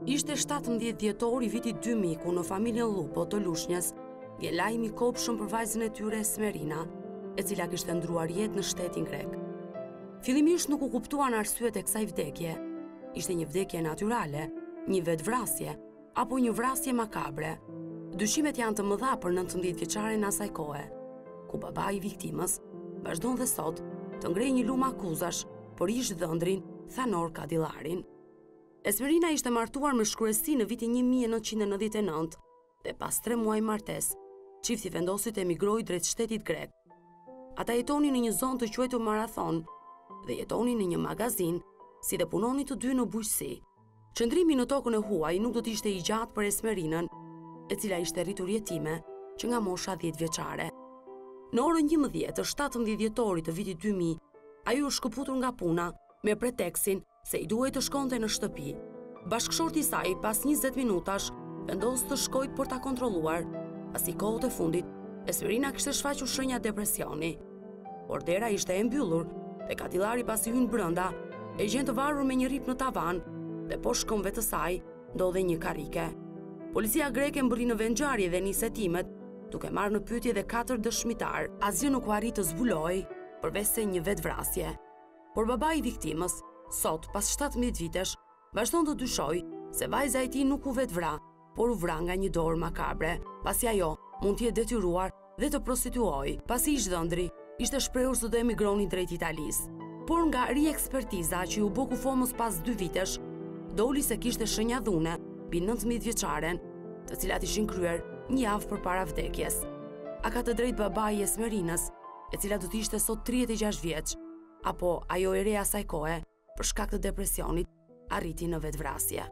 Ishte 17 dhjetor i vitit 2000 ku në familjen Lupo të Lushnjës vjen lajmi i kopshëm për vajzën e tyre Esmerina, e cila kishte ndruar jetë në shtetin grek. Fillimisht nuk u kuptuan arsyet e kësaj vdekje. Ishte një vdekje natyrale, një vetvrasje apo një vrasje makabre. Dyshimet janë të mëdha për 19 vjeçaren asaj kohe, ku babai i viktimës vazhdon dhe sot të ngrejë një lumë akuzash për ish-dhëndrin Thanor Kadillarin. Esmerina ishte martuar me shkruesi në vitin 1999 dhe pas 3 muaj martesë, çifti vendosi të emigrojë drejt shtetit grek. Ata jetonin në një zonë të quajtur Marathon dhe jetonin në një magazin, si dhe punonin të dy në bujqësi. Qëndrimi në tokën e huaj nuk do të ishte i gjatë për Esmerinën, e cila ishte rritur jetime që nga mosha 10 vjeçare. Në orën 11 të 17 dhjetorit të vitit 2000, ajo u shkëputur nga puna me pretekstin se i duhej të shkonte në shtëpi. Bashkëshorti i saj pas 20 minutash vendos të shkojë për ta kontrolluar. Pas i kohët e fundit, Esmerina kishte shfaqur shenja depresioni. Por dera ishte e mbyllur dhe Kadillari pasi hyn brenda, e gjen të varur me një rip në tavan dhe poshtë këmbëve të saj ndodhej një karrike. Policia greke mbërri në vendngjarje dhe nis hetimet, duke marrë në pyetje dhe 4 dëshmitar. Asgjë nuk u arrit të zbulojë, përveç se një vetvrasje. Por babai i viktimës, sot pas 17 vitesh, vazhdon të dyshojë se vajza e tij nuk u vetvra, por u vra nga një dorë makabre, pasi ajo mund të jetë detyruar dhe të prostituojë, pasi ish-dhëndri ishte shprehur se do emigroni drejt Italisë. Por nga riekspertiza që u bë kufomës pas 2 vitesh, doli se kishte shenja dhune mbi 19 vjeçaren, të cilat ishin kryer një javë përpara vdekjes. A ka të drejtë babai i Esmerinës, e cila do të ishte sot 36 vjeç, apo ajo e reja asaj kohe, për shkak të depresionit, arriti në vetvrasje?